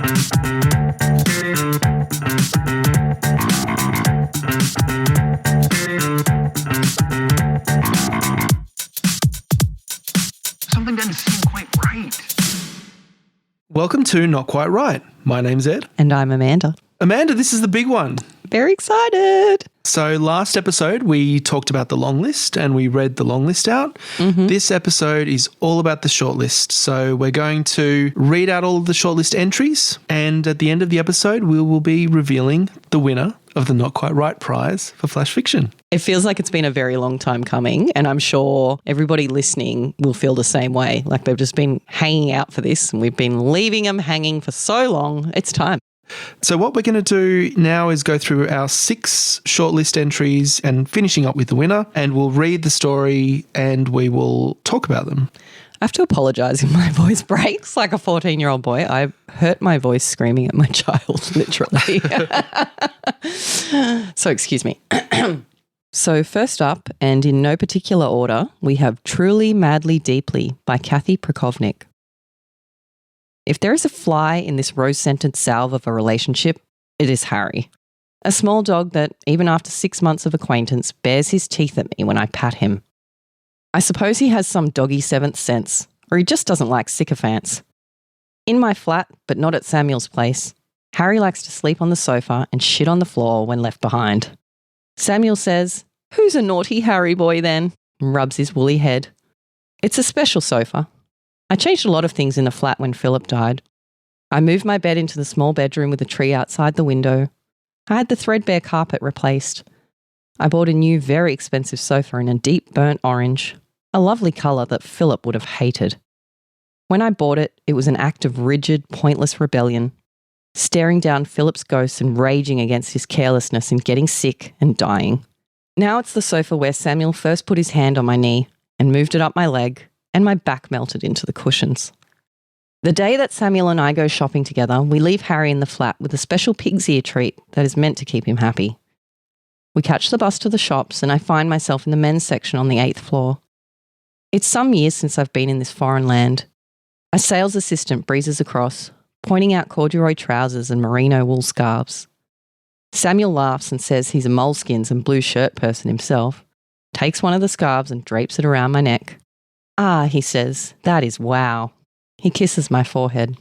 Something doesn't seem quite right. Welcome to Not Quite Right. My name's Ed. And I'm Amanda. Amanda, this is the big one. Very excited. So last episode, we talked about the long list and we read the long list out. Mm-hmm. This episode is all about the shortlist. So we're going to read out all of the shortlist entries, and at the end of the episode, we will be revealing the winner of the Not Quite Right prize for Flash Fiction. It feels like it's been a very long time coming, and I'm sure everybody listening will feel the same way. Like they've just been hanging out for this, and we've been leaving them hanging for so long. It's time. So what we're going to do now is go through our 6 shortlist entries and finishing up with the winner, and we'll read the story and we will talk about them. I have to apologise if my voice breaks like a 14-year-old boy. I hurt my voice screaming at my child, literally. So excuse me. So first up, and in no particular order, we have Truly, Madly, Deeply by Kathy Prokovnik. If there is a fly in this rose-scented salve of a relationship, it is Harry. A small dog that, even after 6 months of acquaintance, bares his teeth at me when I pat him. I suppose he has some doggy seventh sense, or he just doesn't like sycophants. In my flat, but not at Samuel's place, Harry likes to sleep on the sofa and shit on the floor when left behind. Samuel says, "Who's a naughty Harry boy then?" and rubs his woolly head. It's a special sofa. I changed a lot of things in the flat when Philip died. I moved my bed into the small bedroom with a tree outside the window. I had the threadbare carpet replaced. I bought a new, very expensive sofa in a deep burnt orange, a lovely colour that Philip would have hated. When I bought it, it was an act of rigid, pointless rebellion, staring down Philip's ghost and raging against his carelessness in getting sick and dying. Now it's the sofa where Samuel first put his hand on my knee and moved it up my leg, and my back melted into the cushions. The day that Samuel and I go shopping together, we leave Harry in the flat with a special pig's ear treat that is meant to keep him happy. We catch the bus to the shops and I find myself in the men's section on the 8th floor. It's some years since I've been in this foreign land. A sales assistant breezes across, pointing out corduroy trousers and merino wool scarves. Samuel laughs and says he's a moleskins and blue shirt person himself, takes one of the scarves and drapes it around my neck. "Ah," he says, "that is wow." He kisses my forehead.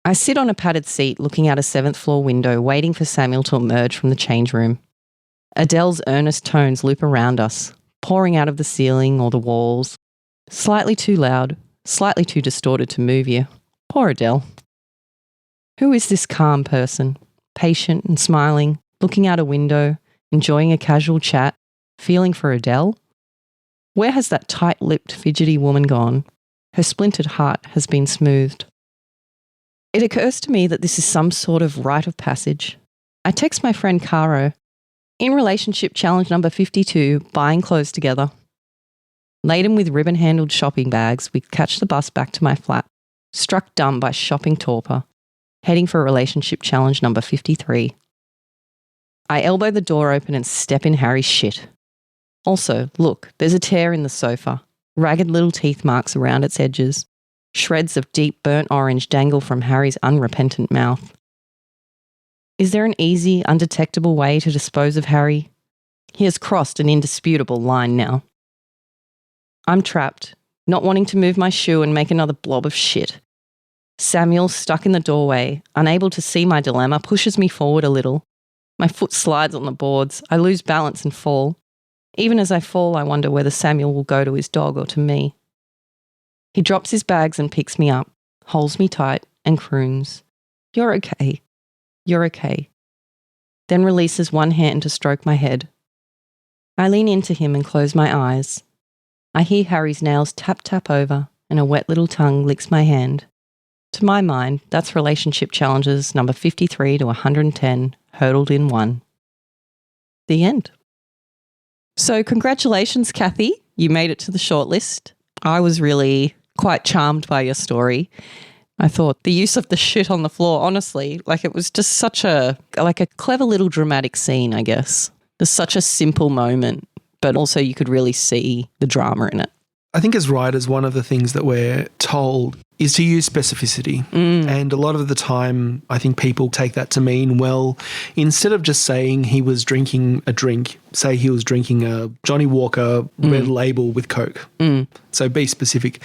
I sit on a padded seat looking out a 7th floor window waiting for Samuel to emerge from the change room. Adele's earnest tones loop around us, pouring out of the ceiling or the walls. Slightly too loud, slightly too distorted to move you. Poor Adele. Who is this calm person, patient and smiling, looking out a window, enjoying a casual chat, feeling for Adele? Where has that tight-lipped, fidgety woman gone? Her splintered heart has been smoothed. It occurs to me that this is some sort of rite of passage. I text my friend Caro. In relationship challenge number 52, buying clothes together. Laden with ribbon-handled shopping bags, we catch the bus back to my flat, struck dumb by shopping torpor, heading for relationship challenge number 53. I elbow the door open and step in Harry's shit. Also, look, there's a tear in the sofa, ragged little teeth marks around its edges. Shreds of deep burnt orange dangle from Harry's unrepentant mouth. Is there an easy, undetectable way to dispose of Harry? He has crossed an indisputable line now. I'm trapped, not wanting to move my shoe and make another blob of shit. Samuel, stuck in the doorway, unable to see my dilemma, pushes me forward a little. My foot slides on the boards. I lose balance and fall. Even as I fall, I wonder whether Samuel will go to his dog or to me. He drops his bags and picks me up, holds me tight and croons, "You're okay. You're okay." Then releases one hand to stroke my head. I lean into him and close my eyes. I hear Harry's nails tap over and a wet little tongue licks my hand. To my mind, that's relationship challenges number 53 to 110, hurdled in one. The end. So congratulations, Kathy. You made it to the shortlist. I was really quite charmed by your story. I thought the use of the shit on the floor, honestly, like it was just such a clever little dramatic scene, I guess. It's such a simple moment, but also you could really see the drama in it. I think as writers, one of the things that we're told is to use specificity. And a lot of the time, I think people take that to mean, well, instead of just saying he was drinking a drink, say he was drinking a Johnny Walker Red Label with Coke. So be specific.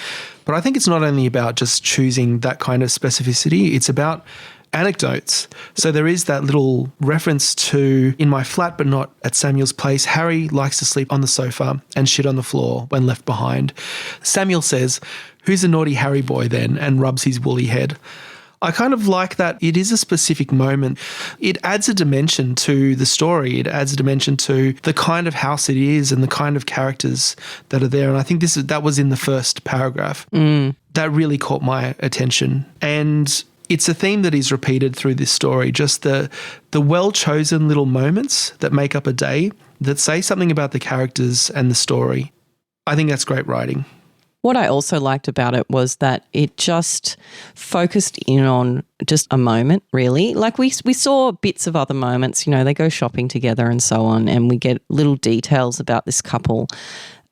But I think it's not only about just choosing that kind of specificity, it's about anecdotes. So there is that little reference to, in my flat but not at Samuel's place, Harry likes to sleep on the sofa and shit on the floor when left behind. Samuel says, "Who's a naughty Harry boy then?" and rubs his woolly head. I kind of like that it is a specific moment. It adds a dimension to the story. It adds a dimension to the kind of house it is and the kind of characters that are there. And I think that was in the first paragraph. That really caught my attention. And it's a theme that is repeated through this story, just the well-chosen little moments that make up a day that say something about the characters and the story. I think that's great writing. What I also liked about it was that it just focused in on just a moment, really. Like we saw bits of other moments, they go shopping together and so on, and we get little details about this couple.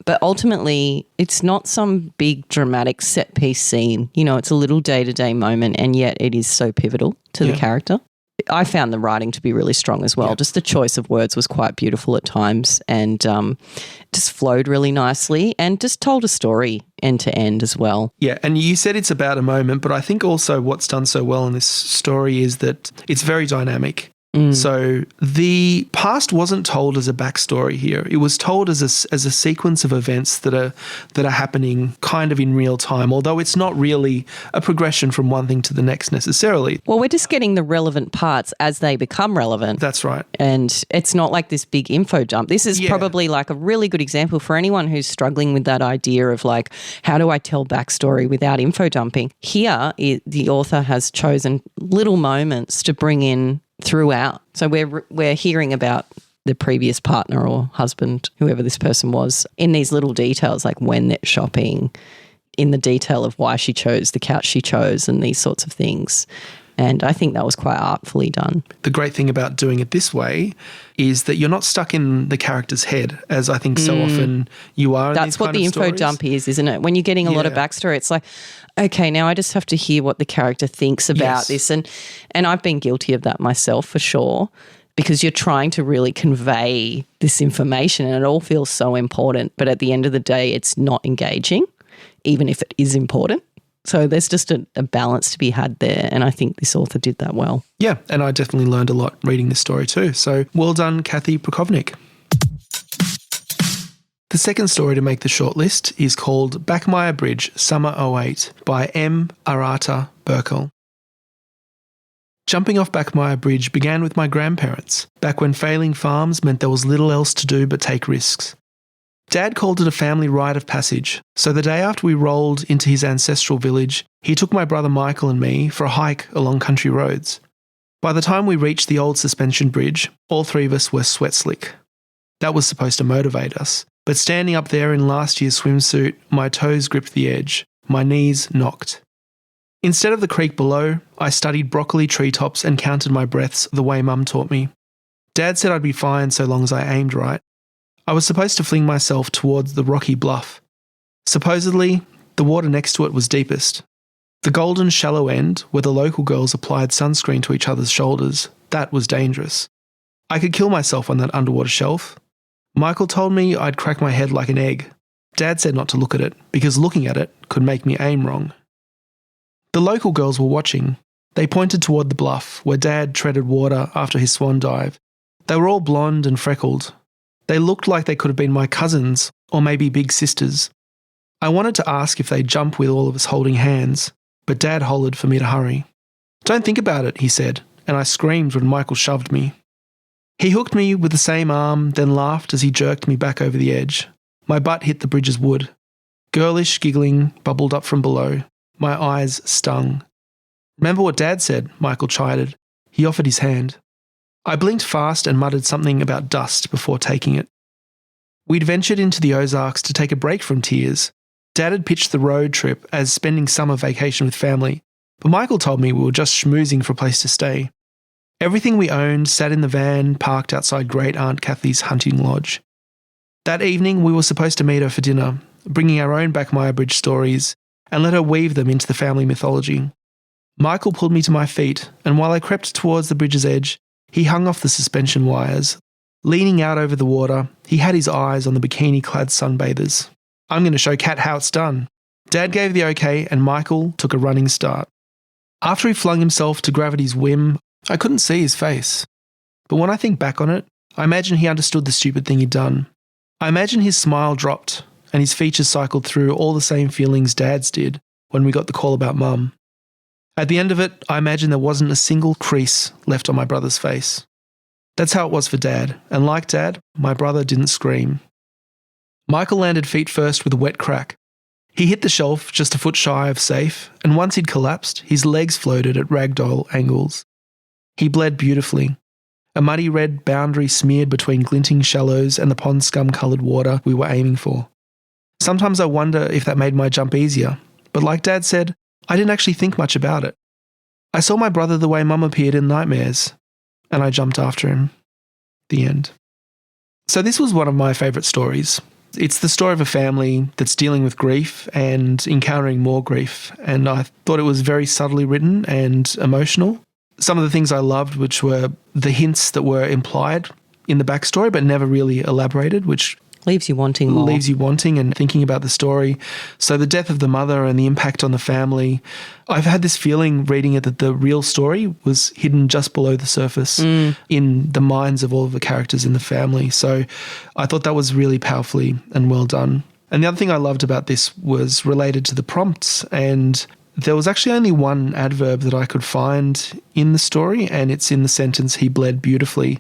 But ultimately, it's not some big dramatic set piece scene. It's a little day-to-day moment, and yet it is so pivotal to the character. I found the writing to be really strong as well. Yeah. Just the choice of words was quite beautiful at times, and just flowed really nicely and just told a story end to end as well. Yeah, and you said it's about a moment, but I think also what's done so well in this story is that it's very dynamic. So the past wasn't told as a backstory here. It was told as a sequence of events that are happening kind of in real time, although it's not really a progression from one thing to the next necessarily. Well, we're just getting the relevant parts as they become relevant. That's right. And it's not like this big info dump. This is probably like a really good example for anyone who's struggling with that idea of like, how do I tell backstory without info dumping? Here, the author has chosen little moments to bring in throughout. So we're hearing about the previous partner or husband, whoever this person was, in these little details, like when they're shopping, in the detail of why she chose the couch she chose and these sorts of things. And I think that was quite artfully done. The great thing about doing it this way is that you're not stuck in the character's head, as I think so often you are. That's what the info dump is, isn't it? When you're getting a lot of backstory, it's like, okay, now I just have to hear what the character thinks about this. And I've been guilty of that myself for sure, because you're trying to really convey this information and it all feels so important. But at the end of the day, it's not engaging, even if it is important. So there's just a balance to be had there, and I think this author did that well. Yeah, and I definitely learned a lot reading this story too. So well done, Kathy Prokovnik. The second story to make the shortlist is called Backmeyer Bridge, Summer '08 by M. Arata Burkle. Jumping off Backmeyer Bridge began with my grandparents, back when failing farms meant there was little else to do but take risks. Dad called it a family rite of passage, so the day after we rolled into his ancestral village, he took my brother Michael and me for a hike along country roads. By the time we reached the old suspension bridge, all three of us were sweat slick. That was supposed to motivate us, but standing up there in last year's swimsuit, my toes gripped the edge, my knees knocked. Instead of the creek below, I studied broccoli treetops and counted my breaths the way Mum taught me. Dad said I'd be fine so long as I aimed right. I was supposed to fling myself towards the rocky bluff. Supposedly, the water next to it was deepest. The golden shallow end, where the local girls applied sunscreen to each other's shoulders, that was dangerous. I could kill myself on that underwater shelf. Michael told me I'd crack my head like an egg. Dad said not to look at it, because looking at it could make me aim wrong. The local girls were watching. They pointed toward the bluff, where Dad treaded water after his swan dive. They were all blonde and freckled. They looked like they could have been my cousins, or maybe big sisters. I wanted to ask if they'd jump with all of us holding hands, but Dad hollered for me to hurry. "Don't think about it," he said, and I screamed when Michael shoved me. He hooked me with the same arm, then laughed as he jerked me back over the edge. My butt hit the bridge's wood. Girlish giggling bubbled up from below. My eyes stung. "Remember what Dad said?" Michael chided. He offered his hand. I blinked fast and muttered something about dust before taking it. We'd ventured into the Ozarks to take a break from tears. Dad had pitched the road trip as spending summer vacation with family, but Michael told me we were just schmoozing for a place to stay. Everything we owned sat in the van parked outside Great Aunt Kathy's hunting lodge. That evening we were supposed to meet her for dinner, bringing our own Backmeyer Bridge stories and let her weave them into the family mythology. Michael pulled me to my feet, and while I crept towards the bridge's edge, he hung off the suspension wires. Leaning out over the water, he had his eyes on the bikini-clad sunbathers. I'm going to show Kat how it's done. Dad gave the okay, and Michael took a running start. After he flung himself to gravity's whim, I couldn't see his face. But when I think back on it, I imagine he understood the stupid thing he'd done. I imagine his smile dropped, and his features cycled through all the same feelings Dad's did when we got the call about Mum. At the end of it, I imagine there wasn't a single crease left on my brother's face. That's how it was for Dad, and like Dad, my brother didn't scream. Michael landed feet first with a wet crack. He hit the shelf just a foot shy of safe, and once he'd collapsed, his legs floated at ragdoll angles. He bled beautifully. A muddy red boundary smeared between glinting shallows and the pond scum-coloured water we were aiming for. Sometimes I wonder if that made my jump easier, but like Dad said, I didn't actually think much about it. I saw my brother the way Mum appeared in nightmares, and I jumped after him. The end. So this was one of my favourite stories. It's the story of a family that's dealing with grief and encountering more grief, and I thought it was very subtly written and emotional. Some of the things I loved, which were the hints that were implied in the backstory but never really elaborated, which leaves you wanting more. Leaves you wanting and thinking about the story. So the death of the mother and the impact on the family. I've had this feeling reading it that the real story was hidden just below the surface in the minds of all of the characters in the family. So I thought that was really powerfully and well done. And the other thing I loved about this was related to the prompts, and there was actually only one adverb that I could find in the story, and it's in the sentence, "He bled beautifully."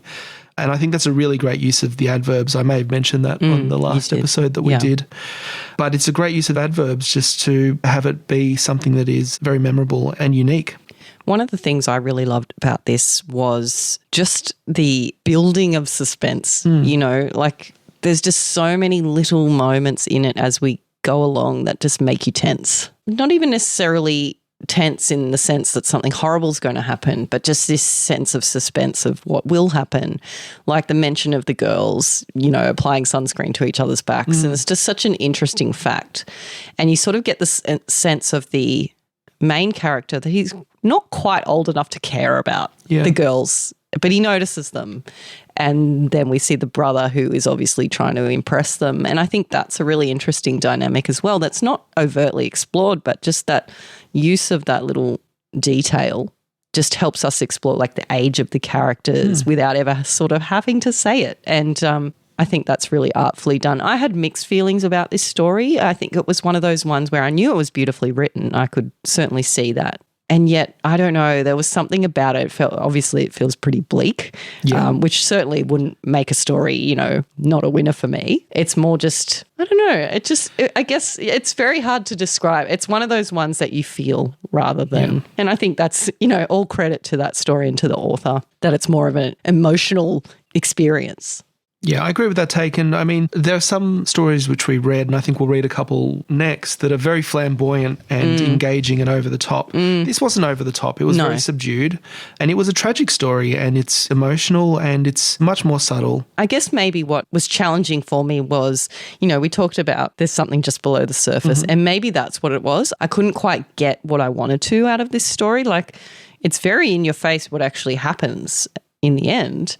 And I think that's a really great use of the adverbs. I may have mentioned that on the last episode that we did. But it's a great use of adverbs just to have it be something that is very memorable and unique. One of the things I really loved about this was just the building of suspense. You know, like there's just so many little moments in it as we go along that just make you tense. Not even necessarily tense in the sense that something horrible is going to happen, but just this sense of suspense of what will happen, like the mention of the girls, you know, applying sunscreen to each other's backs. And it's just such an interesting fact. And you sort of get this sense of the main character that he's not quite old enough to care about the girls, but he notices them. And then we see the brother who is obviously trying to impress them. And I think that's a really interesting dynamic as well. That's not overtly explored, but just that use of that little detail just helps us explore like the age of the characters without ever sort of having to say it. And I think that's really artfully done. I had mixed feelings about this story. I think it was one of those ones where I knew it was beautifully written. I could certainly see that. And yet, I don't know, there was something about it. Obviously, it feels pretty bleak, which certainly wouldn't make a story, you know, not a winner for me. It's more just, I don't know, I guess it's very hard to describe. It's one of those ones that you feel rather than, and I think that's, you know, all credit to that story and to the author, that it's more of an emotional experience. Yeah, I agree with that take. And I mean, there are some stories which we read, and I think we'll read a couple next, that are very flamboyant and engaging and over the top. This wasn't over the top. It was very subdued, and it was a tragic story, and it's emotional and it's much more subtle. I guess maybe what was challenging for me was, you know, we talked about there's something just below the surface, and maybe that's what it was. I couldn't quite get what I wanted to out of this story. Like, it's very in your face what actually happens in the end.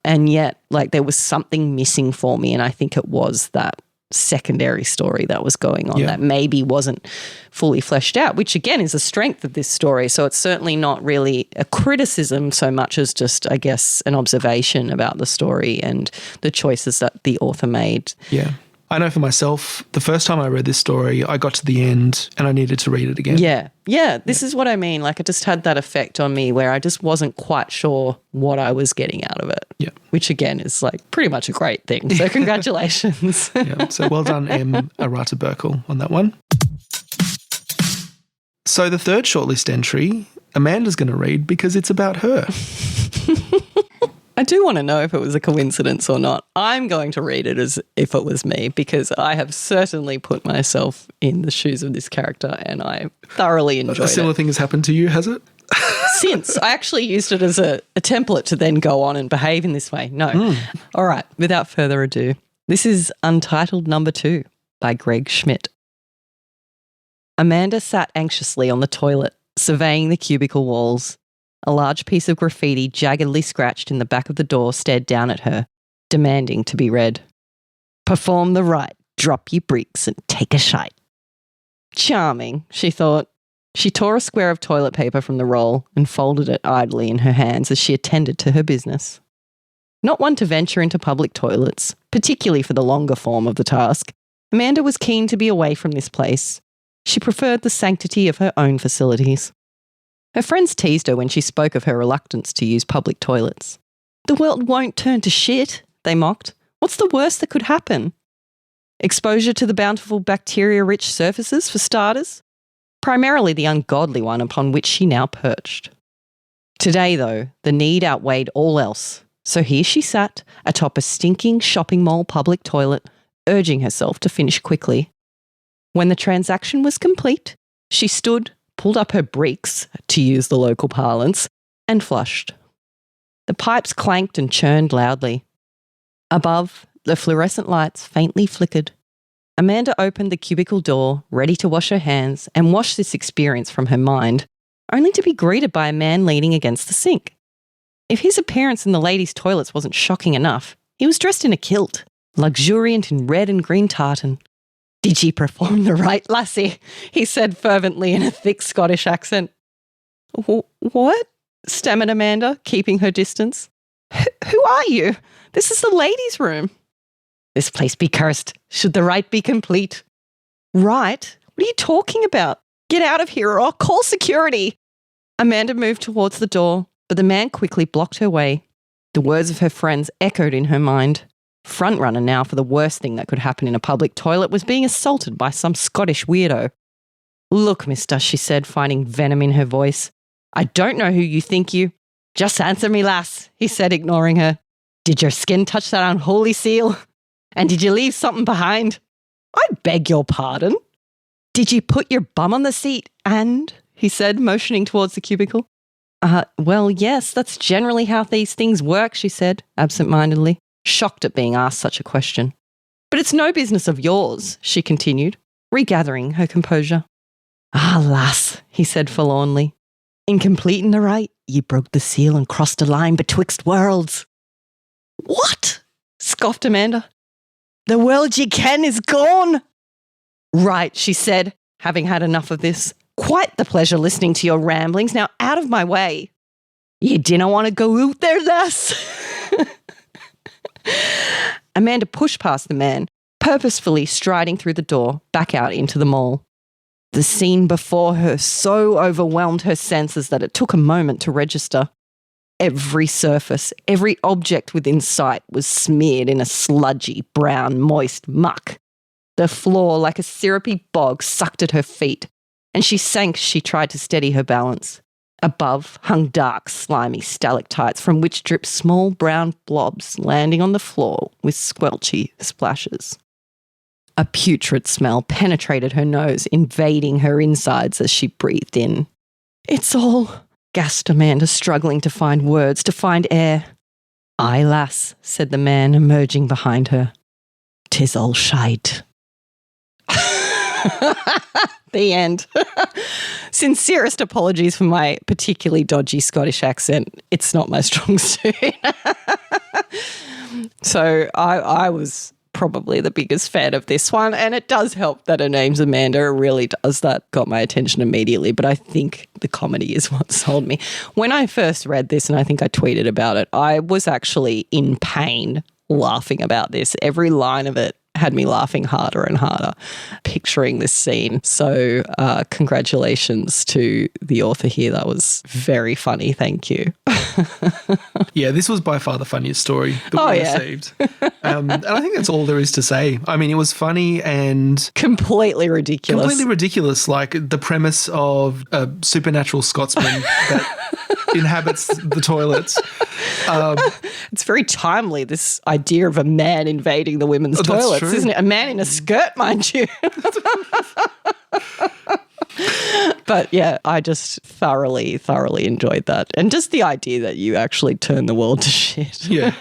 And yet, like, there was something missing for me, and I think it was that secondary story that was going on that maybe wasn't fully fleshed out, which again is a strength of this story. So it's certainly not really a criticism so much as just, I guess, an observation about the story and the choices that the author made. Yeah. I know for myself, the first time I read this story, I got to the end and I needed to read it again. Yeah, this is what I mean. Like, it just had that effect on me where I just wasn't quite sure what I was getting out of it. Yeah. Which again is like pretty much a great thing. So congratulations. So well done, M. Arata Burkle, on that one. So the third shortlist entry, Amanda's going to read because it's about her. I do want to know if it was a coincidence or not. I'm going to read it as if it was me because I have certainly put myself in the shoes of this character and I thoroughly enjoyed it. A similar thing has happened to you, has it? Since I actually used it as a template to then go on and behave in this way. No. All right, without further ado, this is Untitled Number 2 by Greg Schmidt. Amanda sat anxiously on the toilet, surveying the cubicle walls. A large piece of graffiti jaggedly scratched in the back of the door stared down at her, demanding to be read. Perform the rite, drop your bricks and take a shite. Charming, she thought. She tore a square of toilet paper from the roll and folded it idly in her hands as she attended to her business. Not one to venture into public toilets, particularly for the longer form of the task, Amanda was keen to be away from this place. She preferred the sanctity of her own facilities. Her friends teased her when she spoke of her reluctance to use public toilets. The world won't turn to shit, they mocked. What's the worst that could happen? Exposure to the bountiful bacteria-rich surfaces, for starters? Primarily the ungodly one upon which she now perched. Today, though, the need outweighed all else, so here she sat atop a stinking shopping mall public toilet, urging herself to finish quickly. When the transaction was complete, she stood, pulled up her bricks, to use the local parlance, and flushed. The pipes clanked and churned loudly. Above, the fluorescent lights faintly flickered. Amanda opened the cubicle door, ready to wash her hands and wash this experience from her mind, only to be greeted by a man leaning against the sink. If his appearance in the ladies' toilets wasn't shocking enough, he was dressed in a kilt, luxuriant in red and green tartan. Did ye perform the rite, lassie? He said fervently in a thick Scottish accent. What? Stammered Amanda, keeping her distance. Who are you? This is the ladies' room. This place be cursed, should the rite be complete. Right? What are you talking about? Get out of here or I'll call security. Amanda moved towards the door, but the man quickly blocked her way. The words of her friends echoed in her mind. Frontrunner now for the worst thing that could happen in a public toilet was being assaulted by some Scottish weirdo. Look, mister, she said, finding venom in her voice. I don't know who you think you... Just answer me, lass, he said, ignoring her. Did your skin touch that unholy seal? And did you leave something behind? I beg your pardon. Did you put your bum on the seat and... he said, motioning towards the cubicle. Well, yes, that's generally how these things work, she said, absent-mindedly, shocked at being asked such a question. But it's no business of yours, she continued, regathering her composure. Ah, lass, he said forlornly. In completing the rite, ye broke the seal and crossed a line betwixt worlds. What? Scoffed Amanda. The world ye ken is gone. Right, she said, having had enough of this. Quite the pleasure listening to your ramblings. Now out of my way. You didn't want to go out there, lass. Amanda pushed past the man, purposefully striding through the door, back out into the mall. The scene before her so overwhelmed her senses that it took a moment to register. Every surface, every object within sight was smeared in a sludgy, brown, moist muck. The floor, like a syrupy bog, sucked at her feet, and she sank as she tried to steady her balance. Above hung dark, slimy stalactites from which dripped small brown blobs, landing on the floor with squelchy splashes. A putrid smell penetrated her nose, invading her insides as she breathed in. It's all, gasped Amanda, struggling to find words, to find air. Aye, lass, said the man, emerging behind her. 'Tis all shite. The end. Sincerest apologies for my particularly dodgy Scottish accent. It's not my strong suit. So I was probably the biggest fan of this one, and it does help that her name's Amanda. It really does. That got my attention immediately, but I think the comedy is what sold me. When I first read this, and I think I tweeted about it, I was actually in pain laughing about this. Every line of it had me laughing harder and harder, picturing this scene. So congratulations to the author here. That was very funny. Thank you. Yeah, this was by far the funniest story that we received. And I think that's all there is to say. I mean, it was funny and... completely ridiculous. Completely ridiculous. Like the premise of a supernatural Scotsman that inhabits the toilets. It's very timely, this idea of a man invading the women's toilets, true. isn't it? A man in a skirt, mind you. But yeah, I just thoroughly enjoyed that. And just the idea that you actually turn the world to shit. Yeah.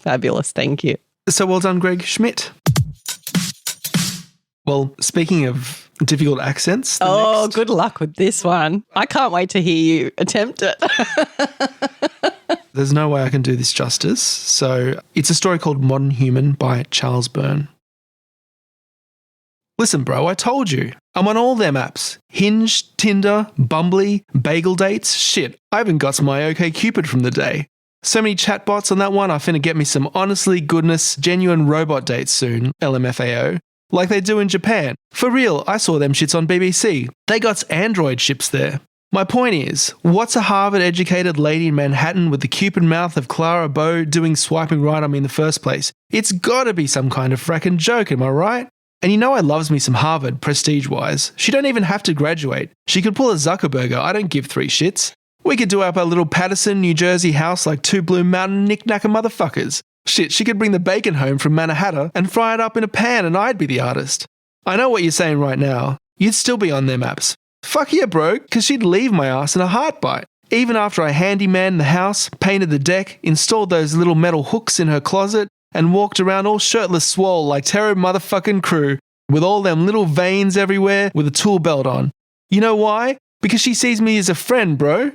Fabulous. Thank you. So well done, Greg Schmidt. Well, speaking of difficult accents. Oh, good luck with this one. I can't wait to hear you attempt it. There's no way I can do this justice. So it's a story called Modern Human by Charles Byrne. Listen, bro, I told you. I'm on all them apps. Hinge, Tinder, Bumbly, Bagel Dates. Shit, I even got my OkCupid from the day. So many chatbots on that one, I finna get me some honestly goodness, genuine robot dates soon, LMFAO. Like they do in Japan. For real, I saw them shits on BBC. They got Android ships there. My point is, what's a Harvard-educated lady in Manhattan with the Cupid mouth of Clara Bow doing swiping right on me in the first place? It's gotta be some kind of frackin' joke, am I right? And you know I loves me some Harvard, prestige-wise. She don't even have to graduate. She could pull a Zuckerberger, I don't give three shits. We could do up our little Patterson, New Jersey house like two Blue Mountain knick-knacker motherfuckers. Shit, she could bring the bacon home from Manhattan and fry it up in a pan and I'd be the artist. I know what you're saying right now. You'd still be on them apps. Fuck yeah, bro, because she'd leave my ass in a heartbeat. Even after I handyman the house, painted the deck, installed those little metal hooks in her closet, and walked around all shirtless swole like Terror motherfucking Crew, with all them little veins everywhere with a tool belt on. You know why? Because she sees me as a friend, bro.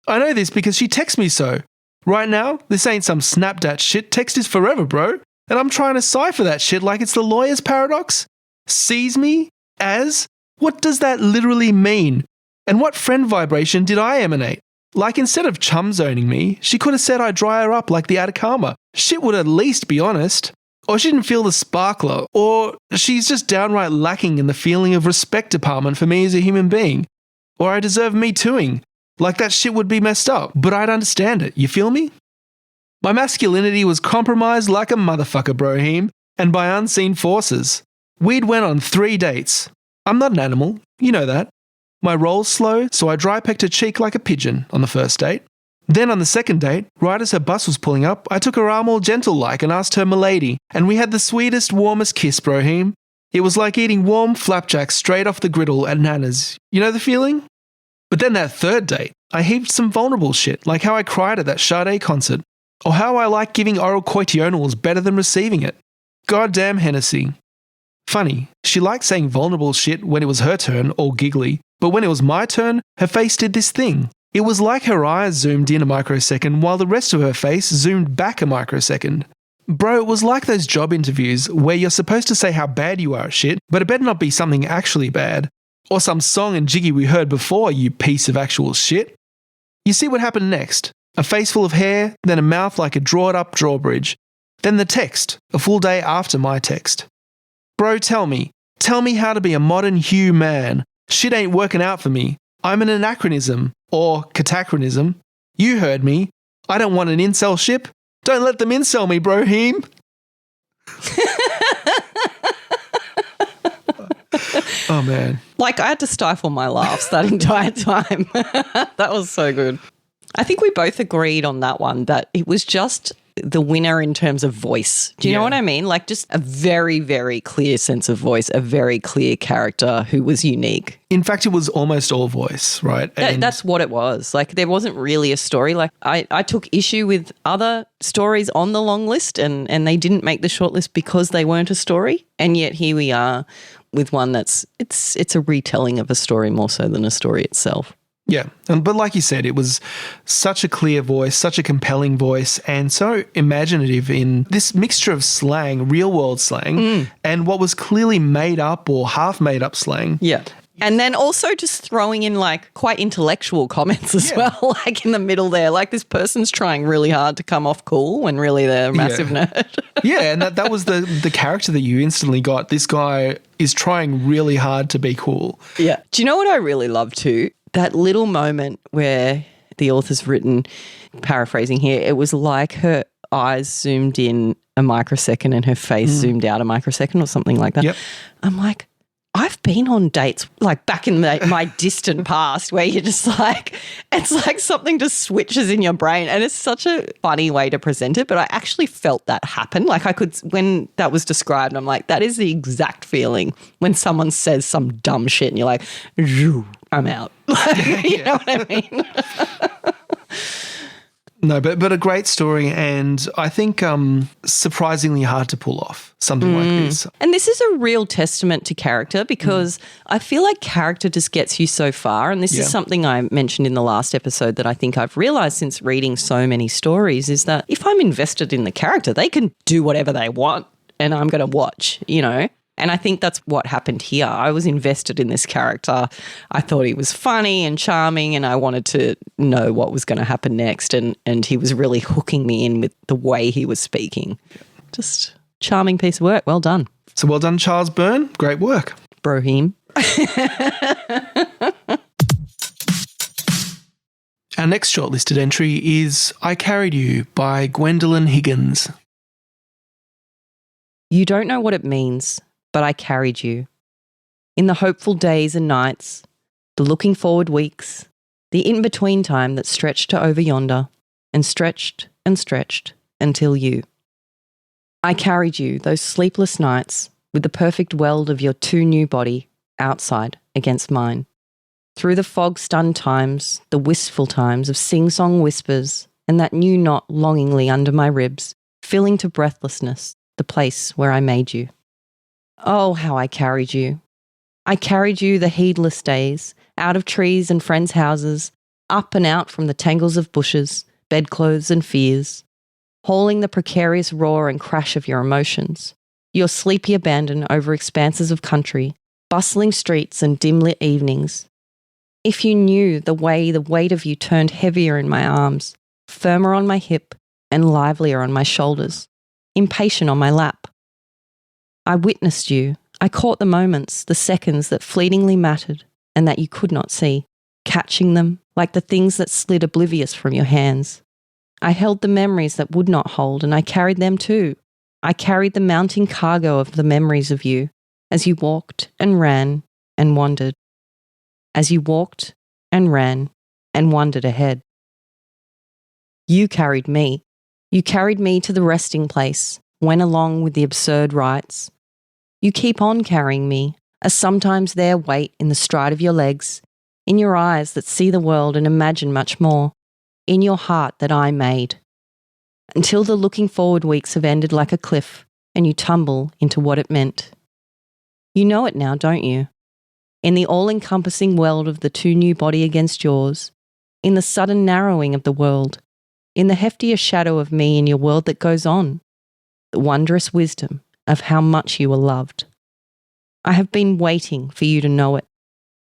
I know this because she texts me so. Right now, this ain't some Snapchat shit. Text is forever, bro. And I'm trying to cipher that shit like it's the lawyer's paradox. Sees me as? What does that literally mean? And what friend vibration did I emanate? Like instead of chum zoning me, she could have said I dry her up like the Atacama. Shit would at least be honest. Or she didn't feel the sparkler. Or she's just downright lacking in the feeling of respect department for me as a human being. Or I deserve me tooing. Like that shit would be messed up, but I'd understand it, you feel me? My masculinity was compromised like a motherfucker, broheem, and by unseen forces. We'd went on 3 dates. I'm not an animal, you know that. My roll's slow, so I dry pecked her cheek like a pigeon on the first date. Then on the second date, right as her bus was pulling up, I took her arm all gentle-like and asked her milady, and we had the sweetest, warmest kiss, broheem. It was like eating warm flapjacks straight off the griddle at Nana's. You know the feeling? But then that third date, I heaved some vulnerable shit, like how I cried at that Sade concert, or how I like giving oral coitionals better than receiving it. Goddamn Hennessy. Funny, she liked saying vulnerable shit when it was her turn, all giggly, but when it was my turn, her face did this thing. It was like her eyes zoomed in a microsecond while the rest of her face zoomed back a microsecond. Bro, it was like those job interviews where you're supposed to say how bad you are at shit, but it better not be something actually bad. Or some song and jiggy we heard before, you piece of actual shit. You see what happened next? A face full of hair, then a mouth like a drawn-up drawbridge. Then the text, a full day after my text. Bro, tell me how to be a modern Hugh man. Shit ain't working out for me. I'm an anachronism, or catachronism. You heard me. I don't want an incel ship. Don't let them incel me, broheem. Oh, man. Like, I had to stifle my laughs that entire time. That was so good. I think we both agreed on that one, that it was just the winner in terms of voice. Do you know what I mean? Like, just a very, very clear sense of voice, a very clear character who was unique. In fact, it was almost all voice, right? That's what it was. Like, there wasn't really a story. Like, I took issue with other stories on the long list and they didn't make the shortlist because they weren't a story. And yet here we are with one that's, it's a retelling of a story more so than a story itself. Yeah, but like you said, it was such a clear voice, such a compelling voice, and so imaginative in this mixture of slang, real-world slang, and what was clearly made up or half-made-up slang. Yeah. And then also just throwing in like quite intellectual comments as well, like in the middle there. Like this person's trying really hard to come off cool when really they're a massive nerd. Yeah, and that was the character that you instantly got. This guy is trying really hard to be cool. Yeah. Do you know what I really love too? That little moment where the author's written, paraphrasing here, it was like her eyes zoomed in a microsecond and her face zoomed out a microsecond or something like that. Yep. I'm like, I've been on dates like back in my distant past where you're just like, it's like something just switches in your brain and it's such a funny way to present it. But I actually felt that happen. Like I could, when that was described, I'm like, that is the exact feeling when someone says some dumb shit and you're like, I'm out. You know what I mean? No, but a great story, and I think surprisingly hard to pull off something like this. And this is a real testament to character, because I feel like character just gets you so far. And this is something I mentioned in the last episode that I think I've realised since reading so many stories, is that if I'm invested in the character, they can do whatever they want and I'm going to watch, you know. And I think that's what happened here. I was invested in this character. I thought he was funny and charming, and I wanted to know what was going to happen next. And he was really hooking me in with the way he was speaking. Just charming piece of work. Well done. So well done, Charles Byrne. Great work. Brohim. Our next shortlisted entry is I Carried You by Gwendolyn Higgins. You don't know what it means, but I carried you. In the hopeful days and nights, the looking forward weeks, the in-between time that stretched to over yonder and stretched until you. I carried you those sleepless nights with the perfect weld of your too new body outside against mine. Through the fog-stunned times, the wistful times of sing-song whispers and that new knot longingly under my ribs, filling to breathlessness the place where I made you. Oh, how I carried you. I carried you the heedless days, out of trees and friends' houses, up and out from the tangles of bushes, bedclothes and fears, hauling the precarious roar and crash of your emotions, your sleepy abandon over expanses of country, bustling streets and dim-lit evenings. If you knew the weight of you turned heavier in my arms, firmer on my hip and livelier on my shoulders, impatient on my lap. I witnessed you. I caught the moments, the seconds that fleetingly mattered and that you could not see, catching them like the things that slid oblivious from your hands. I held the memories that would not hold, and I carried them too. I carried the mounting cargo of the memories of you as you walked and ran and wandered. As you walked and ran and wandered ahead. You carried me. You carried me to the resting place, went along with the absurd rites. You keep on carrying me, as sometimes there wait in the stride of your legs, in your eyes that see the world and imagine much more, in your heart that I made. Until the looking forward weeks have ended like a cliff and you tumble into what it meant. You know it now, don't you? In the all-encompassing weld of the too new body against yours, in the sudden narrowing of the world, in the heftier shadow of me in your world that goes on, the wondrous wisdom of how much you were loved. I have been waiting for you to know it,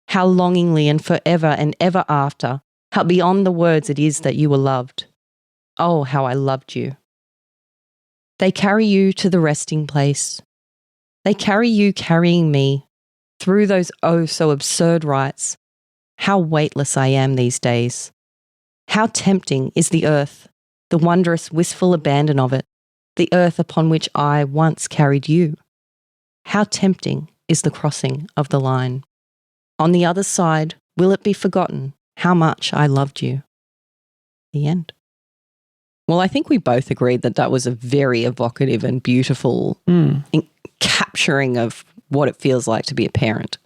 how longingly and forever and ever after, how beyond the words it is that you were loved. Oh, how I loved you. They carry you to the resting place. They carry you carrying me through those oh so absurd rites. How weightless I am these days. How tempting is the earth, the wondrous wistful abandon of it, the earth upon which I once carried you. How tempting is the crossing of the line. On the other side, will it be forgotten how much I loved you? The end. Well, I think we both agreed that that was a very evocative and beautiful capturing of what it feels like to be a parent.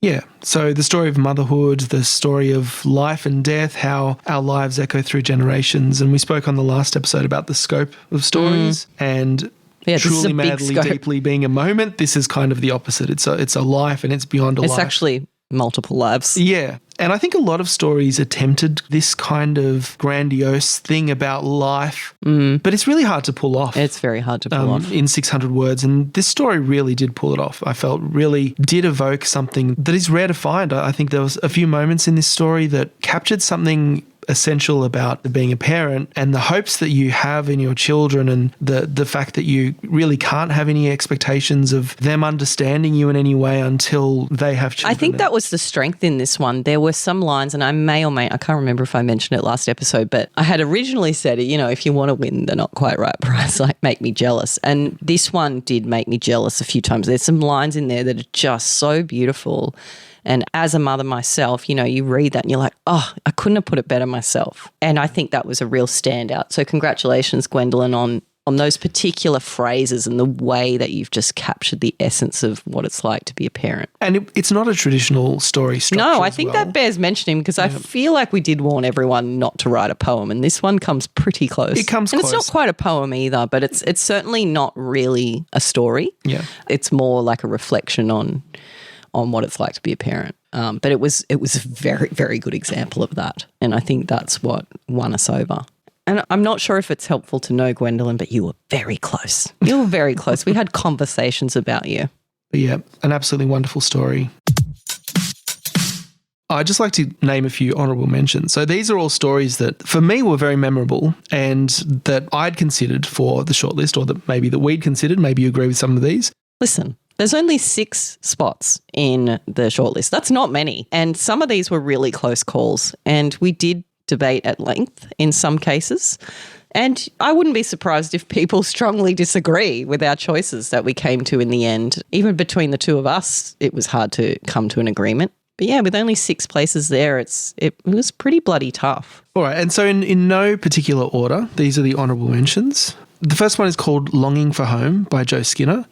Yeah, so the story of motherhood, the story of life and death, how our lives echo through generations. And we spoke on the last episode about the scope of stories and truly, madly, deeply being a moment. This is kind of the opposite. It's a life and it's beyond a life. It's actually multiple lives. Yeah. And I think a lot of stories attempted this kind of grandiose thing about life, but it's really hard to pull off. It's very hard to pull off. In 600 words. And this story really did pull it off. I felt really did evoke something that is rare to find. I think there was a few moments in this story that captured something essential about being a parent and the hopes that you have in your children and the fact that you really can't have any expectations of them understanding you in any way until they have children. I think that was the strength in this one. There were some lines, and I can't remember if I mentioned it last episode, but I had originally said, if you want to win the not quite right prize, like make me jealous. And this one did make me jealous a few times. There's some lines in there that are just so beautiful. And as a mother myself, you read that and you're like, oh, I couldn't have put it better myself. And I think that was a real standout. So congratulations, Gwendolyn, on on those particular phrases and the way that you've just captured the essence of what it's like to be a parent. And it's not a traditional story structure. No, I think that bears mentioning because I feel like we did warn everyone not to write a poem, and this one comes pretty close. It comes and close. It's not quite a poem either, but it's certainly not really a story. Yeah. It's more like a reflection on what it's like to be a parent. But it was a very, very good example of that. And I think that's what won us over. And I'm not sure if it's helpful to know, Gwendolyn, but you were very close. You were very close. We had conversations about you. Yeah, an absolutely wonderful story. I'd just like to name a few honourable mentions. So these are all stories that, for me, were very memorable and that I'd considered for the shortlist, or that we'd considered. Maybe you agree with some of these. Listen, there's only 6 spots in the shortlist. That's not many. And some of these were really close calls. And we did debate at length in some cases. And I wouldn't be surprised if people strongly disagree with our choices that we came to in the end. Even between the two of us, it was hard to come to an agreement. But yeah, with only 6 places there, it was pretty bloody tough. All right, and so in no particular order, these are the honourable mentions. The first one is called Longing for Home by Joe Skinner,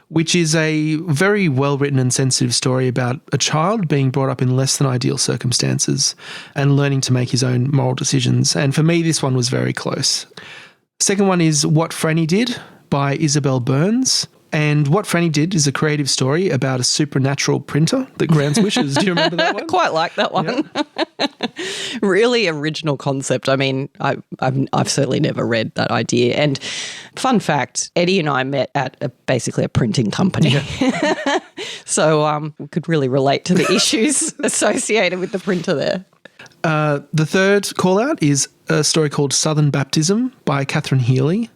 which is a very well-written and sensitive story about a child being brought up in less than ideal circumstances and learning to make his own moral decisions. And for me, this one was very close. Second one is What Franny Did by Isabel Burns. And What Franny Did is a creative story about a supernatural printer that grants wishes. Do you remember that one? I quite like that one. Yeah. Really original concept. I mean, I've certainly never read that idea. And fun fact, Eddie and I met at basically a printing company. Yeah. So we could really relate to the issues associated with the printer there. The third call out is a story called Southern Baptism by Catherine Healy.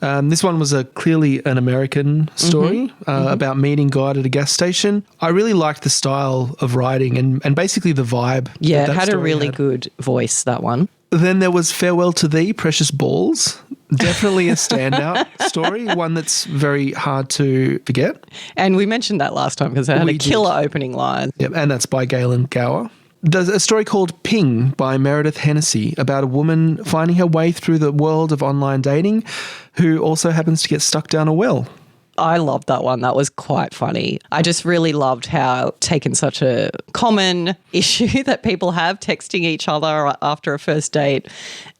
This one was clearly an American story about meeting God at a gas station. I really liked the style of writing and basically the vibe. Yeah, it had a really good voice, that one. Then there was Farewell to Thee, Precious Balls. Definitely a standout story, one that's very hard to forget. And we mentioned that last time because it had a killer opening line. Yep, and that's by Galen Gower. There's a story called Ping by Meredith Hennessy about a woman finding her way through the world of online dating who also happens to get stuck down a well. I loved that one. That was quite funny. I just really loved how taken such a common issue that people have, texting each other after a first date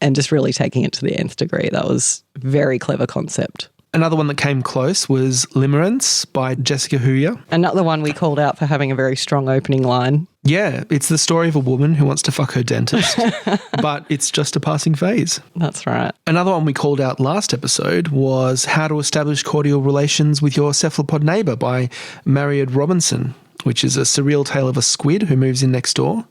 and just really taking it to the nth degree. That was a very clever concept. Another one that came close was Limerence by Jessica Huyer. Another one we called out for having a very strong opening line. Yeah, it's the story of a woman who wants to fuck her dentist, but it's just a passing phase. That's right. Another one we called out last episode was How to Establish Cordial Relations with Your Cephalopod Neighbour by Marriott Robinson, which is a surreal tale of a squid who moves in next door.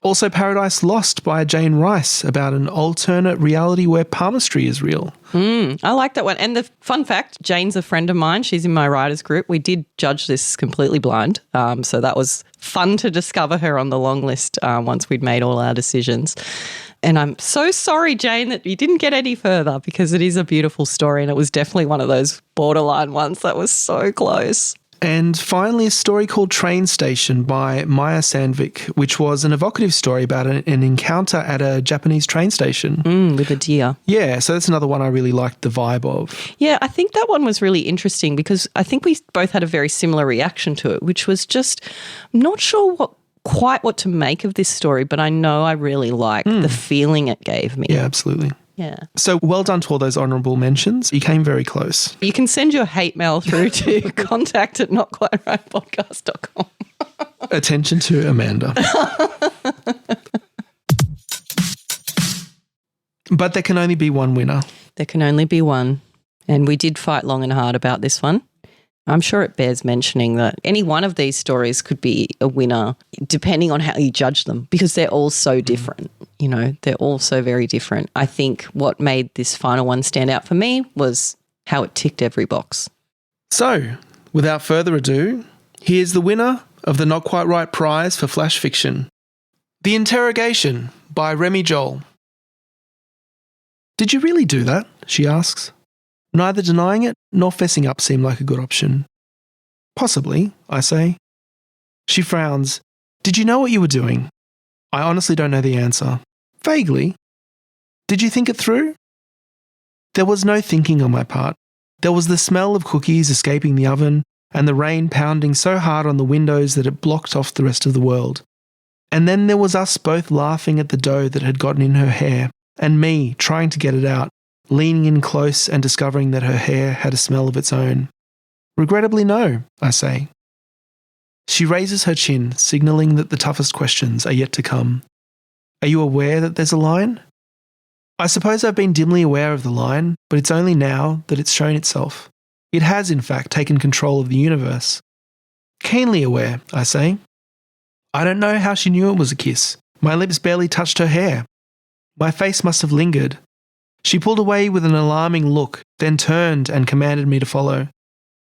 Also Paradise Lost by Jane Rice about an alternate reality where palmistry is real. I like that one. And the fun fact, Jane's a friend of mine. She's in my writers group. We did judge this completely blind. So that was fun to discover her on the long list once we'd made all our decisions. And I'm so sorry, Jane, that you didn't get any further because it is a beautiful story and it was definitely one of those borderline ones that was so close. And finally, a story called Train Station by Maya Sandvik, which was an evocative story about an encounter at a Japanese train station. With a deer. Yeah, so that's another one I really liked the vibe of. Yeah, I think that one was really interesting because I think we both had a very similar reaction to it, which was just, I'm not sure quite what to make of this story, but I know I really liked the feeling it gave me. Yeah, absolutely. Yeah. So well done to all those honourable mentions. You came very close. You can send your hate mail through to contact@notquiterightpodcast.com. Attention to Amanda. But there can only be one winner. There can only be one. And we did fight long and hard about this one. I'm sure it bears mentioning that any one of these stories could be a winner depending on how you judge them because they're all so different. You know, they're all so very different. I think what made this final one stand out for me was how it ticked every box. So, without further ado, here's the winner of the Not Quite Right prize for flash fiction. The Interrogation by Remy Joel. Did you really do that? She asks. Neither denying it nor fessing up seem like a good option. Possibly, I say. She frowns. Did you know what you were doing? I honestly don't know the answer. Vaguely. Did you think it through? There was no thinking on my part. There was the smell of cookies escaping the oven and the rain pounding so hard on the windows that it blocked off the rest of the world. And then there was us both laughing at the dough that had gotten in her hair, and me trying to get it out, leaning in close and discovering that her hair had a smell of its own. Regrettably no, I say. She raises her chin, signalling that the toughest questions are yet to come. Are you aware that there's a line? I suppose I've been dimly aware of the line, but it's only now that it's shown itself. It has, in fact, taken control of the universe. Keenly aware, I say. I don't know how she knew it was a kiss. My lips barely touched her hair. My face must have lingered. She pulled away with an alarming look, then turned and commanded me to follow.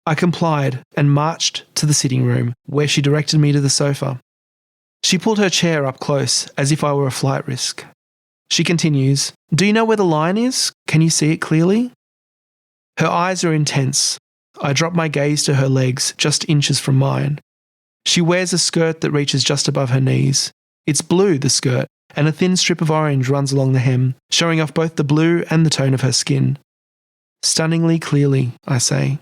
I complied and marched to the sitting room, where she directed me to the sofa. She pulled her chair up close, as if I were a flight risk. She continues, "Do you know where the line is? Can you see it clearly?" Her eyes are intense. I drop my gaze to her legs, just inches from mine. She wears a skirt that reaches just above her knees. It's blue, the skirt, and a thin strip of orange runs along the hem, showing off both the blue and the tone of her skin. Stunningly clearly, I say.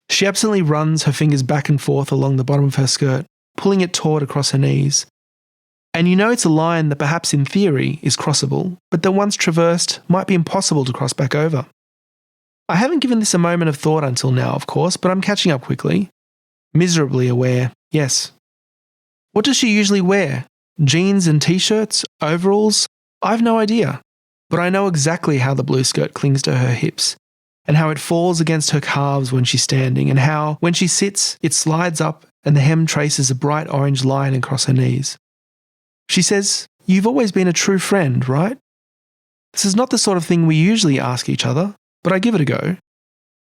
She absently runs her fingers back and forth along the bottom of her skirt, pulling it taut across her knees. And you know it's a line that perhaps in theory is crossable, but that once traversed might be impossible to cross back over. I haven't given this a moment of thought until now, of course, but I'm catching up quickly. Miserably aware, yes. What does she usually wear? Jeans and t-shirts? Overalls? I've no idea. But I know exactly how the blue skirt clings to her hips, and how it falls against her calves when she's standing, and how, when she sits, it slides up and the hem traces a bright orange line across her knees. She says, "You've always been a true friend, right?" This is not the sort of thing we usually ask each other, but I give it a go.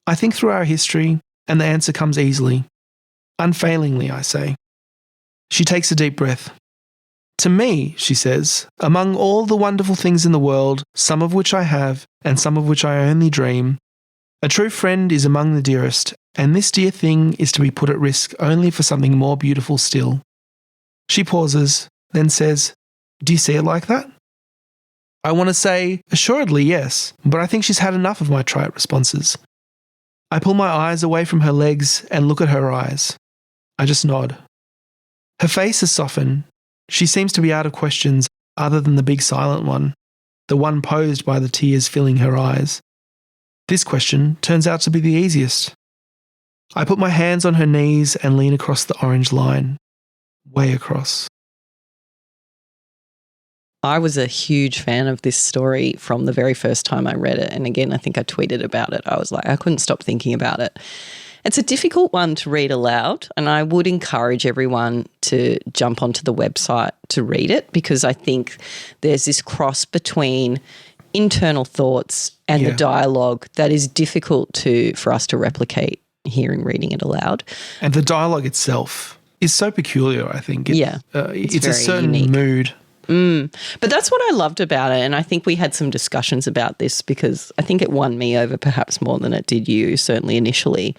I think through our history, and the answer comes easily. Unfailingly, I say. She takes a deep breath. "To me," she says, "among all the wonderful things in the world, some of which I have, and some of which I only dream, a true friend is among the dearest, and this dear thing is to be put at risk only for something more beautiful still." She pauses, then says, "Do you see it like that?" I want to say, assuredly yes, but I think she's had enough of my trite responses. I pull my eyes away from her legs and look at her eyes. I just nod. Her face has softened. She seems to be out of questions other than the big silent one, the one posed by the tears filling her eyes. This question turns out to be the easiest. I put my hands on her knees and lean across the orange line, way across. I was a huge fan of this story from the very first time I read it. And again, I think I tweeted about it. I was like, I couldn't stop thinking about it. It's a difficult one to read aloud, and I would encourage everyone to jump onto the website to read it, because I think there's this cross between internal thoughts and the dialogue that is difficult for us to replicate hearing reading it aloud. And the dialogue itself is so peculiar, I think. It's a certain unique mood. But that's what I loved about it, and I think we had some discussions about this, because I think it won me over perhaps more than it did you, certainly initially,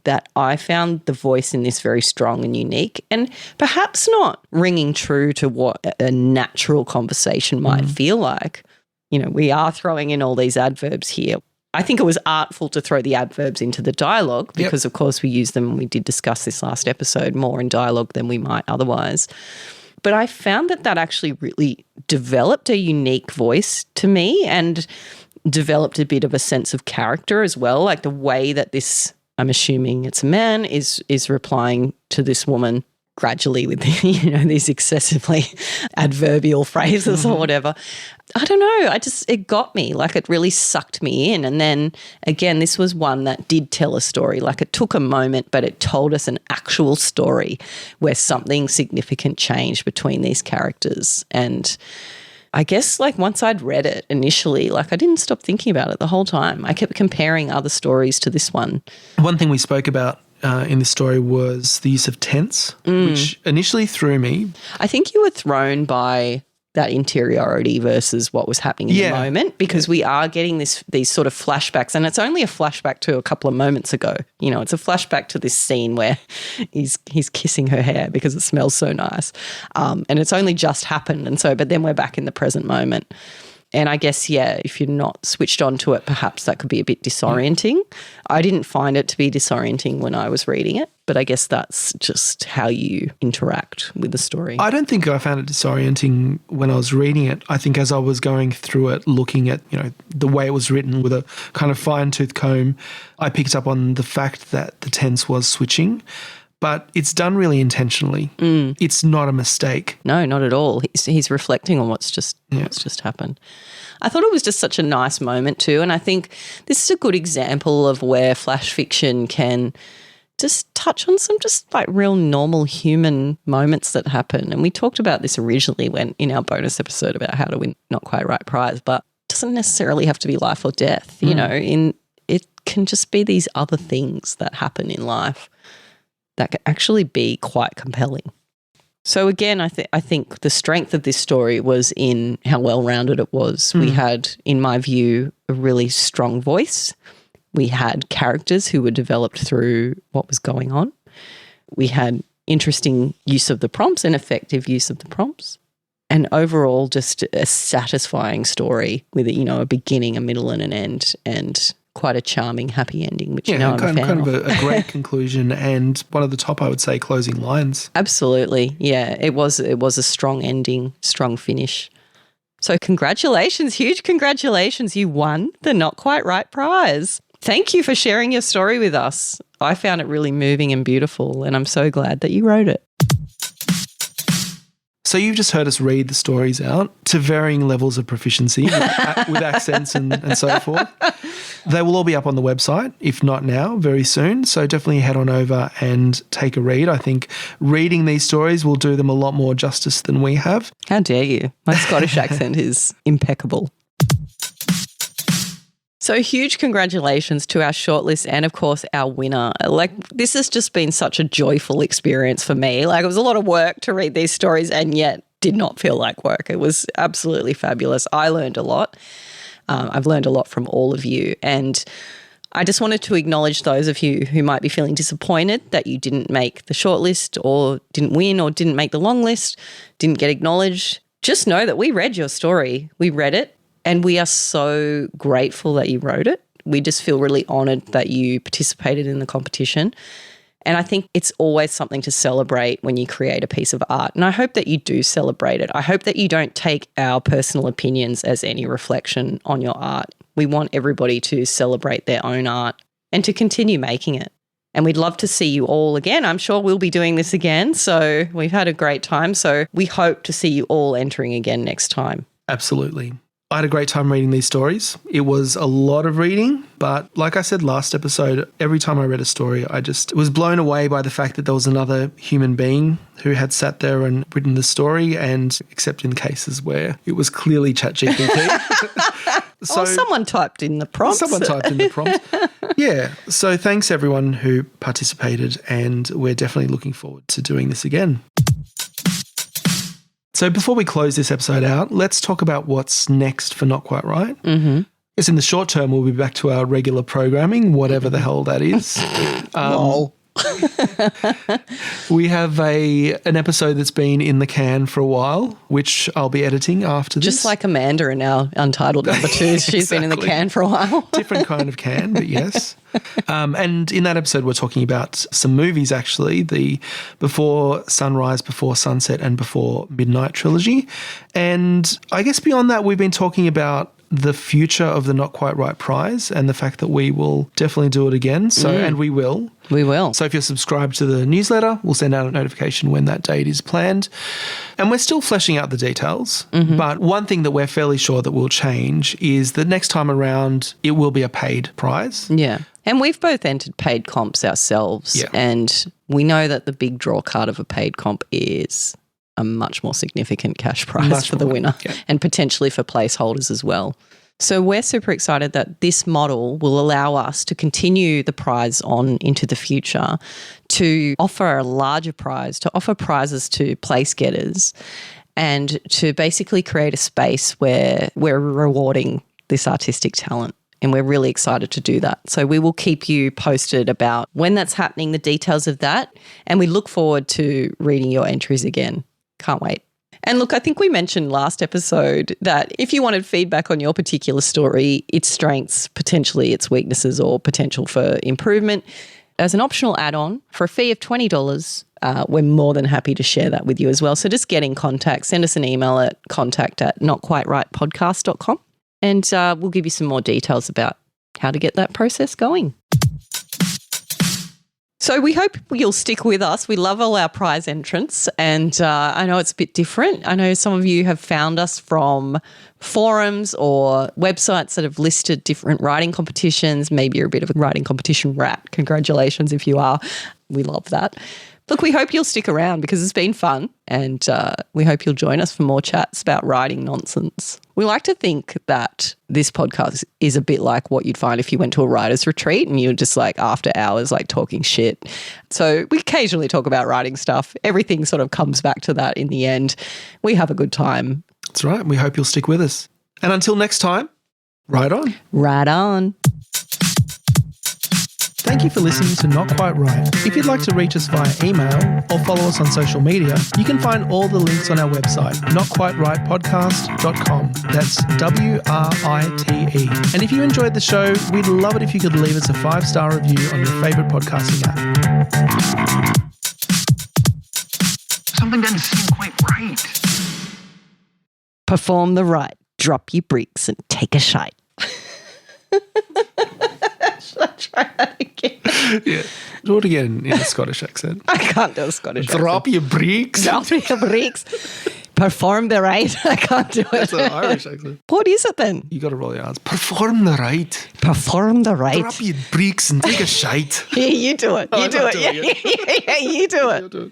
that I found the voice in this very strong and unique, and perhaps not ringing true to what a natural conversation might feel like. You know, we are throwing in all these adverbs here. I think it was artful to throw the adverbs into the dialogue because, of course, we use them, and we did discuss this last episode, more in dialogue than we might otherwise. But I found that actually really developed a unique voice to me, and developed a bit of a sense of character as well, like the way that this, I'm assuming it's a man, is replying to this woman gradually with, these excessively adverbial phrases or whatever. I don't know. It got me. Like, it really sucked me in. And then again, this was one that did tell a story. Like, it took a moment, but it told us an actual story where something significant changed between these characters. And I guess, like, once I'd read it initially, like, I didn't stop thinking about it the whole time. I kept comparing other stories to this one. One thing we spoke about in this story was the use of tense, which initially threw me. I think you were thrown by that interiority versus what was happening in the moment, because we are getting these sort of flashbacks, and it's only a flashback to a couple of moments ago. You know, it's a flashback to this scene where he's kissing her hair because it smells so nice, and it's only just happened, and so but then we're back in the present moment. And I guess, yeah, if you're not switched onto it, perhaps that could be a bit disorienting. I didn't find it to be disorienting when I was reading it, but I guess that's just how you interact with the story. I don't think I found it disorienting when I was reading it. I think as I was going through it, looking at, the way it was written with a kind of fine-tooth comb, I picked up on the fact that the tense was switching. But it's done really intentionally. It's not a mistake. No, not at all. He's reflecting on what's just happened. I thought it was just such a nice moment too, and I think this is a good example of where flash fiction can just touch on some just like real normal human moments that happen. And we talked about this originally when in our bonus episode about how to win Not Quite Right prize, but it doesn't necessarily have to be life or death. It can just be these other things that happen in life that can actually be quite compelling. So again, I think the strength of this story was in how well-rounded it was. We had, in my view, a really strong voice. We had characters who were developed through what was going on. We had interesting use of the prompts and effective use of the prompts. And overall, just a satisfying story with a beginning, a middle, and an end, and quite a charming, happy ending, which I'm a fan of. A great conclusion and one of the top, I would say, closing lines. Absolutely, yeah. It was a strong ending, strong finish. So congratulations, huge congratulations. You won the Not Quite Right prize. Thank you for sharing your story with us. I found it really moving and beautiful, and I'm so glad that you wrote it. So you've just heard us read the stories out to varying levels of proficiency with accents and so forth. They will all be up on the website, if not now, very soon. So definitely head on over and take a read. I think reading these stories will do them a lot more justice than we have. How dare you? My Scottish accent is impeccable. So huge congratulations to our shortlist and, of course, our winner. This has just been such a joyful experience for me. It was a lot of work to read these stories and yet did not feel like work. It was absolutely fabulous. I learned a lot. I've learned a lot from all of you. And I just wanted to acknowledge those of you who might be feeling disappointed that you didn't make the shortlist or didn't win or didn't make the long list, didn't get acknowledged. Just know that we read your story. We read it. And we are so grateful that you wrote it. We just feel really honoured that you participated in the competition. And I think it's always something to celebrate when you create a piece of art. And I hope that you do celebrate it. I hope that you don't take our personal opinions as any reflection on your art. We want everybody to celebrate their own art and to continue making it. And we'd love to see you all again. I'm sure we'll be doing this again. So we've had a great time. So we hope to see you all entering again next time. Absolutely. I had a great time reading these stories. It was a lot of reading, but like I said last episode, every time I read a story, I just was blown away by the fact that there was another human being who had sat there and written the story, and except in cases where it was clearly ChatGPT. So, someone typed in the prompts. Yeah. So thanks everyone who participated, and we're definitely looking forward to doing this again. So before we close this episode out, let's talk about what's next for Not Quite Right. Mm-hmm. Yes, in the short term, we'll be back to our regular programming, whatever the hell that is. We have an episode that's been in the can for a while, which I'll be editing after this. Just like Amanda in our Untitled number 2. She's been in the can for a while. Different kind of can, but yes. And in that episode, we're talking about some movies, actually, the Before Sunrise, Before Sunset, and Before Midnight trilogy. And I guess beyond that, we've been talking about the future of the Not Quite Right prize and the fact that we will definitely do it again. So, and we will. We will. So if you're subscribed to the newsletter, we'll send out a notification when that date is planned. And we're still fleshing out the details. Mm-hmm. But one thing that we're fairly sure that will change is that next time around, it will be a paid prize. Yeah. And we've both entered paid comps ourselves. Yeah. And we know that the big draw card of a paid comp is a much more significant cash prize for the winner, and potentially for placeholders as well. So we're super excited that this model will allow us to continue the prize on into the future, to offer a larger prize, to offer prizes to place getters, and to basically create a space where we're rewarding this artistic talent. And we're really excited to do that. So we will keep you posted about when that's happening, the details of that, and we look forward to reading your entries again. Can't wait. And look, I think we mentioned last episode that if you wanted feedback on your particular story, its strengths, potentially its weaknesses or potential for improvement, as an optional add-on for a fee of $20, we're more than happy to share that with you as well. So just get in contact, send us an email at contact@notquiterightpodcast.com and we'll give you some more details about how to get that process going. So we hope you'll stick with us. We love all our prize entrants and I know it's a bit different. I know some of you have found us from forums or websites that have listed different writing competitions. Maybe you're a bit of a writing competition rat. Congratulations if you are. We love that. Look, we hope you'll stick around because it's been fun and we hope you'll join us for more chats about writing nonsense. We like to think that this podcast is a bit like what you'd find if you went to a writer's retreat and you're just like after hours like talking shit. So we occasionally talk about writing stuff. Everything sort of comes back to that in the end. We have a good time. That's right. We hope you'll stick with us. And until next time, write on. Right on. Thank you for listening to Not Quite Right. If you'd like to reach us via email or follow us on social media, you can find all the links on our website, notquiterightpodcast.com. That's WRITE. And if you enjoyed the show, we'd love it if you could leave us a 5-star review on your favourite podcasting app. Something doesn't seem quite right. Perform the right, drop your bricks and take a shite. Should I try that again? Yeah. Do it again in a Scottish accent. I can't do a Scottish accent. Drop your bricks. Drop your bricks. Perform the right. I can't do it. That's an Irish accent. What is it then? You got to roll your eyes. Perform the right. Perform the right. Drop your bricks and take a shite. Yeah, you do it. You do it. I'll do it. Yeah, you do it. You'll do it.